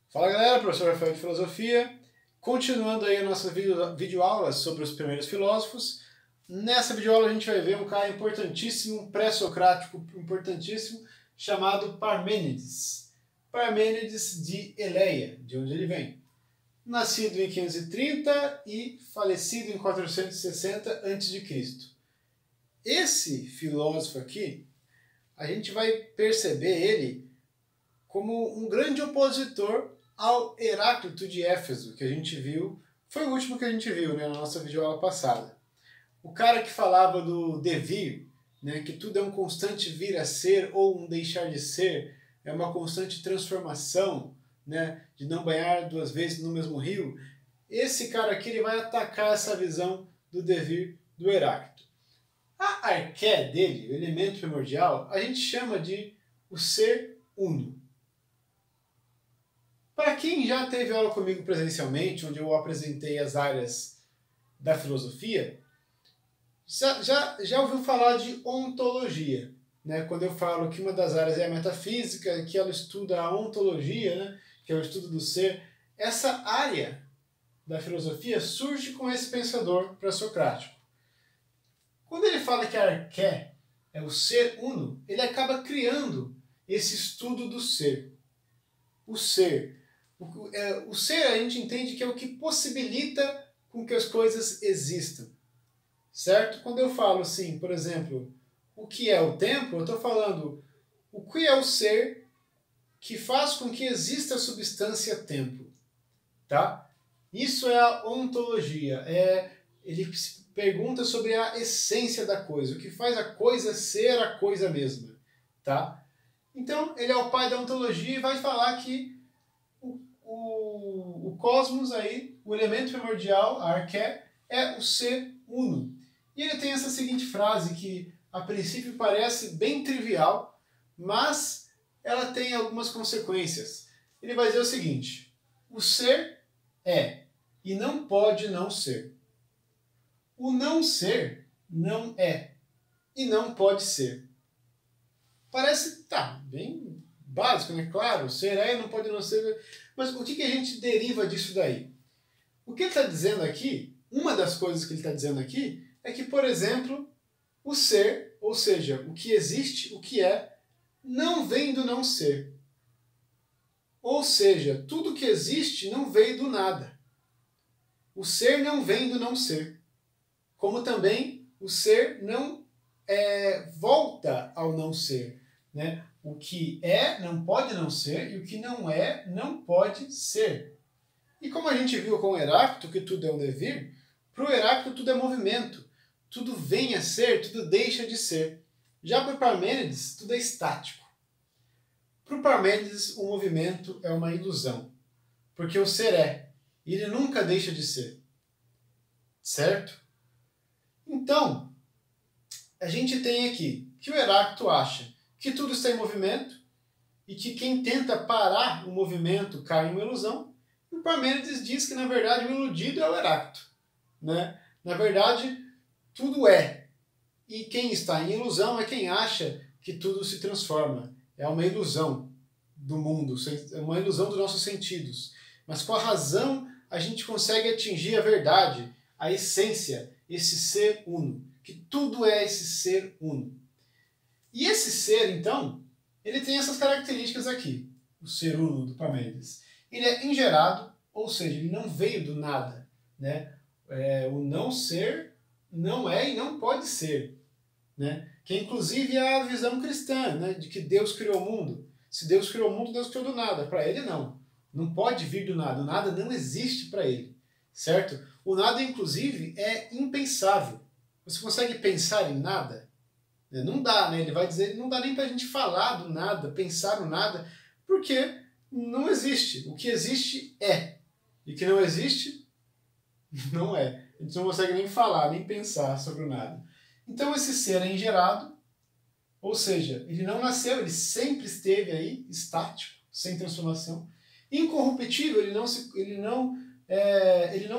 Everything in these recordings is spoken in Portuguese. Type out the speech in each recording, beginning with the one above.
Fala galera, professor Rafael de Filosofia, continuando aí a nossa videoaula sobre os primeiros filósofos. Nessa videoaula a gente vai ver um cara importantíssimo, um pré-socrático importantíssimo, chamado Parmênides. Parmênides de Eleia, de onde ele vem. Nascido em 530 e falecido em 460 a.C. Esse filósofo aqui, a gente vai perceber ele como um grande opositor ao Heráclito de Éfeso, que a gente viu, foi o último que a gente viu, né, na nossa videoaula passada. O cara que falava do devir, né, que tudo é um constante vir a ser ou um deixar de ser, é uma constante transformação, né, de não banhar duas vezes no mesmo rio. Esse cara aqui ele vai atacar essa visão do devir do Heráclito. A arqué dele, o elemento primordial, a gente chama de o ser uno. Para quem já teve aula comigo presencialmente, onde eu apresentei as áreas da filosofia, já ouviu falar de ontologia, né? Quando eu falo que uma das áreas é a metafísica, que ela estuda a ontologia, né? Que é o estudo do ser, essa área da filosofia surge com esse pensador pré-socrático. Quando ele fala que a arqué é o ser uno, ele acaba criando esse estudo do ser. O ser. O ser a gente entende que é o que possibilita com que as coisas existam. Certo? Quando eu falo assim, por exemplo, o que é o tempo, eu estou falando o que é o ser que faz com que exista a substância tempo. Tá? Isso é a ontologia. Ele pergunta sobre a essência da coisa, o que faz a coisa ser a coisa mesma. Tá? Então, ele é o pai da ontologia e vai falar que o cosmos aí, o elemento primordial, a arqué, é o ser uno. E ele tem essa seguinte frase que a princípio parece bem trivial, mas ela tem algumas consequências. Ele vai dizer o seguinte: o ser é e não pode não ser. O não ser não é e não pode ser. Parece, bem básico, né? Claro, ser é e não pode não ser. Mas o que a gente deriva disso daí? O que ele está dizendo aqui, uma das coisas que ele está dizendo aqui, é que, por exemplo, o ser, ou seja, o que existe, o que é, não vem do não ser. Ou seja, tudo que existe não veio do nada. O ser não vem do não ser. Como também o ser não volta ao não ser. Né? O que é não pode não ser e o que não é não pode ser. E como a gente viu com o Heráclito, que tudo é um devir, para o Heráclito tudo é movimento. Tudo vem a ser, tudo deixa de ser. Já para o Parmênides, tudo é estático. Para o Parmênides, o movimento é uma ilusão. Porque o ser é, e ele nunca deixa de ser. Certo? Então, a gente tem aqui que o Heráclito acha que tudo está em movimento e que quem tenta parar o movimento cai em uma ilusão. E o Parmênides diz que, na verdade, o iludido é o Heráclito. Né? Na verdade, tudo é. E quem está em ilusão é quem acha que tudo se transforma. É uma ilusão do mundo, é uma ilusão dos nossos sentidos. Mas com a razão a gente consegue atingir a verdade, a essência, esse ser uno. Que tudo é esse ser uno. E esse ser, então, ele tem essas características aqui. O ser uno do Parmênides. Ele é ingerado, ou seja, ele não veio do nada. Né? O não ser não é e não pode ser. Né? Que inclusive é a visão cristã, né? De que Deus criou o mundo. Se Deus criou o mundo, Deus criou do nada. Para ele, não. Não pode vir do nada. O nada não existe para ele. Certo? O nada, inclusive, é impensável. Você consegue pensar em nada? Não dá, né? Ele vai dizer, não dá nem para a gente falar do nada, pensar no nada, porque não existe. O que existe é. E o que não existe, não é. A gente não consegue nem falar, nem pensar sobre o nada. Então esse ser é ingerado, ou seja, ele não nasceu, ele sempre esteve aí, estático, sem transformação. Incorruptível, ele não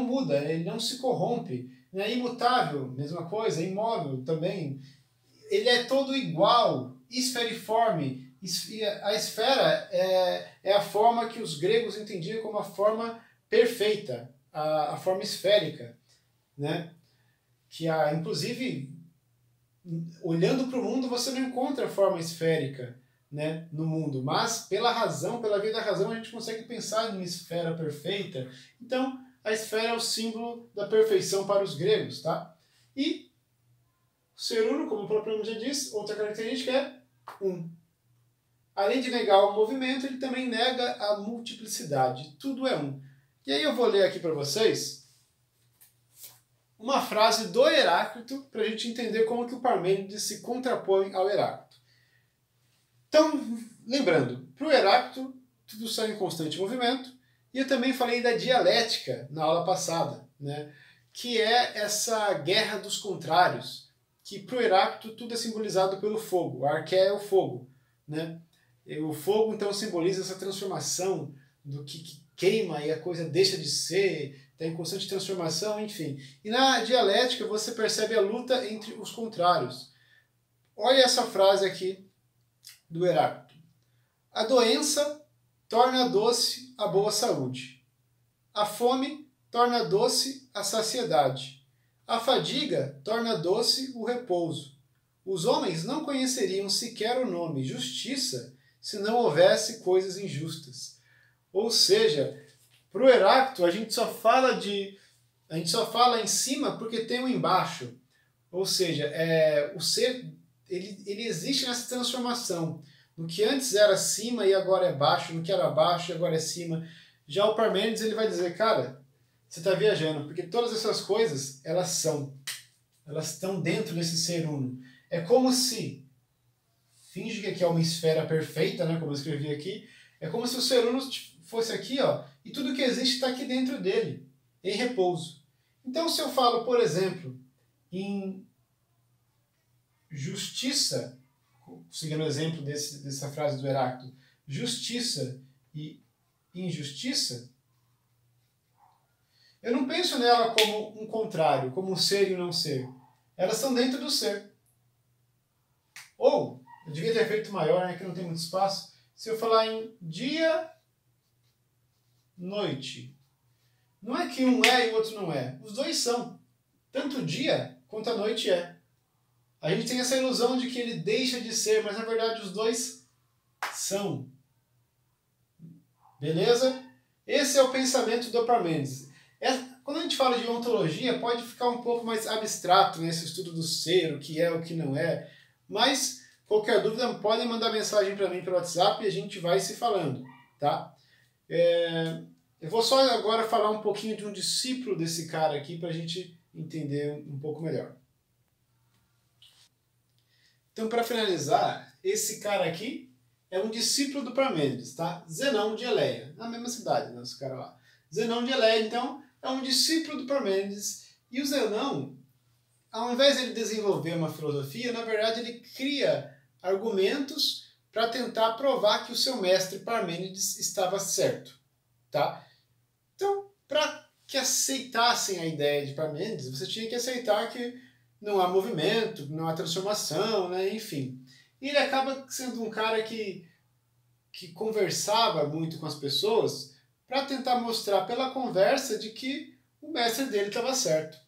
muda, ele não se corrompe. É imutável, mesma coisa, imóvel também. Ele é todo igual, esferiforme, a esfera é a forma que os gregos entendiam como a forma perfeita, a forma esférica, né? Que inclusive, olhando para o mundo, você não encontra a forma esférica, né, no mundo, mas pela via da razão, a gente consegue pensar em uma esfera perfeita. Então, a esfera é o símbolo da perfeição para os gregos, tá? E o ser uno, como o próprio nome já diz, outra característica é um. Além de negar o movimento, ele também nega a multiplicidade. Tudo é um. E aí eu vou ler aqui para vocês uma frase do Heráclito para a gente entender como que o Parmênides se contrapõe ao Heráclito. Então, lembrando, para o Heráclito, tudo está em constante movimento, e eu também falei da dialética na aula passada, né, que é essa guerra dos contrários, que para o Heráclito tudo é simbolizado pelo fogo, a arqué é o fogo, né? E o fogo então simboliza essa transformação do que queima e a coisa deixa de ser, está em constante transformação, enfim. E na dialética você percebe a luta entre os contrários. Olha essa frase aqui do Heráclito. A doença torna doce a boa saúde. A fome torna doce a saciedade. A fadiga torna doce o repouso. Os homens não conheceriam sequer o nome justiça se não houvesse coisas injustas. Ou seja, para o Heráclito a gente só fala em cima porque tem um embaixo. Ou seja, o ser ele existe nessa transformação. No que antes era cima e agora é baixo, no que era baixo e agora é cima. Já o Parmênides ele vai dizer, cara, você está viajando, porque todas essas coisas, elas estão dentro desse ser uno. É como se, finge que aqui é uma esfera perfeita, né, como eu escrevi aqui, é como se o ser uno fosse aqui, ó, e tudo que existe está aqui dentro dele, em repouso. Então, se eu falo, por exemplo, em justiça, seguindo o exemplo dessa frase do Heráclito, justiça e injustiça, eu não penso nela como um contrário, como um ser e um não ser. Elas estão dentro do ser. Ou, eu devia ter feito maior, né, que não tem muito espaço, se eu falar em dia, noite. Não é que um é e o outro não é. Os dois são. Tanto o dia quanto a noite é. A gente tem essa ilusão de que ele deixa de ser, mas na verdade os dois são. Beleza? Esse é o pensamento do Parmênides. Quando a gente fala de ontologia, pode ficar um pouco mais abstrato nesse estudo do ser, o que é, o que não é. Mas, qualquer dúvida, podem mandar mensagem para mim pelo WhatsApp e a gente vai se falando. Tá? Eu vou só agora falar um pouquinho de um discípulo desse cara aqui para a gente entender um pouco melhor. Então, para finalizar, esse cara aqui é um discípulo do Parmênides, tá? Zenão de Eleia, na mesma cidade, né, esse cara lá. Zenão de Eleia, então, é um discípulo do Parmênides, e o Zenão, ao invés de ele desenvolver uma filosofia, na verdade ele cria argumentos para tentar provar que o seu mestre Parmênides estava certo, tá? Então, para que aceitassem a ideia de Parmênides, você tinha que aceitar que não há movimento, não há transformação, né? Enfim. E ele acaba sendo um cara que conversava muito com as pessoas para tentar mostrar pela conversa de que o mestre dele estava certo.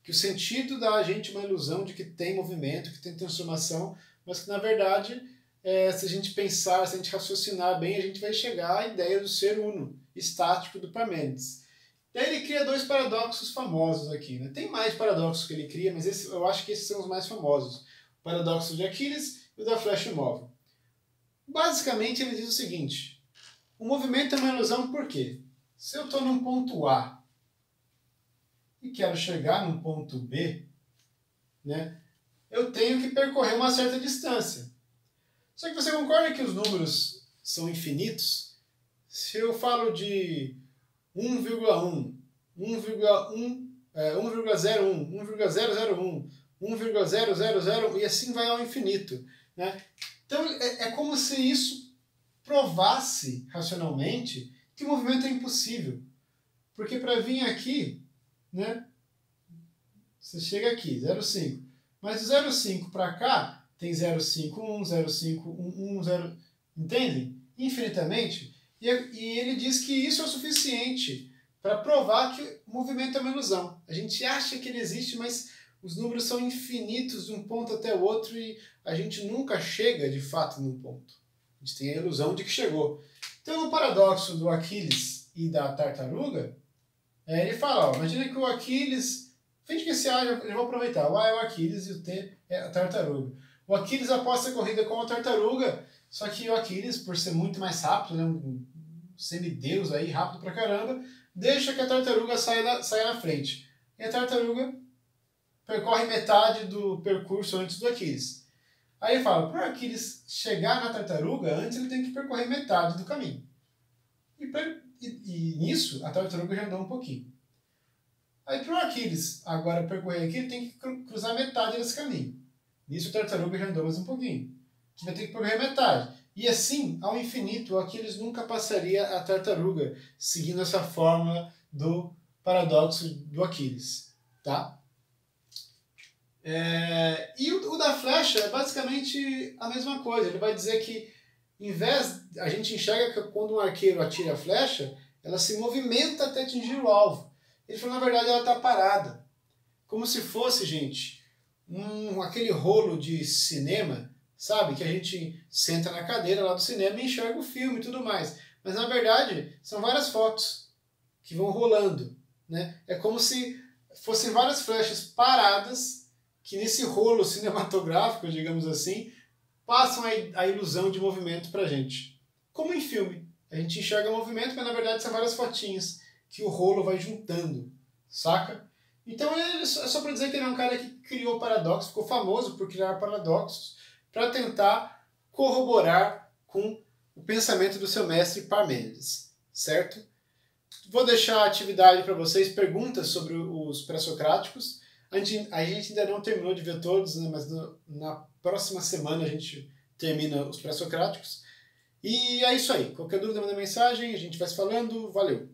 Que o sentido dá a gente uma ilusão de que tem movimento, que tem transformação, mas que na verdade, se a gente pensar, se a gente raciocinar bem, a gente vai chegar à ideia do ser uno, estático do Parmênides. Daí ele cria dois paradoxos famosos aqui. Né? Tem mais paradoxos que ele cria, mas eu acho que esses são os mais famosos. O paradoxo de Aquiles e o da flecha imóvel. Basicamente ele diz o seguinte, o movimento é uma ilusão por quê? Se eu estou num ponto A e quero chegar num ponto B, né, eu tenho que percorrer uma certa distância. Só que você concorda que os números são infinitos? Se eu falo de 1,1, 1,01, 1,001, 1,000 e assim vai ao infinito. Né? Então é como se isso provasse racionalmente que o movimento é impossível. Porque para vir aqui, né, você chega aqui, 0,5. Mas do 0,5 para cá tem 0,51, 0,511, Entendem? Infinitamente. E ele diz que isso é o suficiente para provar que o movimento é uma ilusão. A gente acha que ele existe, mas os números são infinitos de um ponto até o outro e a gente nunca chega de fato num ponto. A gente tem a ilusão de que chegou. Então, no paradoxo do Aquiles e da tartaruga, ele fala, ó, imagina que o Aquiles, finge que esse A, eu vou aproveitar, o A é o Aquiles e o T é a tartaruga. O Aquiles aposta a corrida com a tartaruga, só que o Aquiles, por ser muito mais rápido, né, um semideus aí, rápido pra caramba, deixa que a tartaruga saia na frente. E a tartaruga percorre metade do percurso antes do Aquiles. Aí ele fala, para o Aquiles chegar na tartaruga, antes ele tem que percorrer metade do caminho. E nisso, a tartaruga já andou um pouquinho. Aí para o Aquiles agora percorrer aqui, ele tem que cruzar metade desse caminho. Nisso a tartaruga já andou mais um pouquinho. Que vai ter que percorrer metade. E assim, ao infinito, o Aquiles nunca passaria a tartaruga, seguindo essa fórmula do paradoxo do Aquiles. Tá? E o da flecha é basicamente a mesma coisa. Ele vai dizer que, em vez, a gente enxerga que quando um arqueiro atira a flecha, ela se movimenta até atingir o alvo. Ele falou, na verdade, ela está parada. Como se fosse, gente, aquele rolo de cinema, sabe? Que a gente senta na cadeira lá do cinema e enxerga o filme e tudo mais. Mas, na verdade, são várias fotos que vão rolando. Né? É como se fossem várias flechas paradas que nesse rolo cinematográfico, digamos assim, passam a ilusão de movimento pra gente. Como em filme. A gente enxerga movimento, mas na verdade são várias fotinhas que o rolo vai juntando, saca? Então é só para dizer que ele é um cara que criou paradoxos, ficou famoso por criar paradoxos, para tentar corroborar com o pensamento do seu mestre Parmênides, certo? Vou deixar a atividade para vocês, perguntas sobre os pré-socráticos. A gente ainda não terminou de ver todos, né, mas na próxima semana a gente termina os pré-socráticos. E é isso aí. Qualquer dúvida, manda mensagem, a gente vai se falando. Valeu!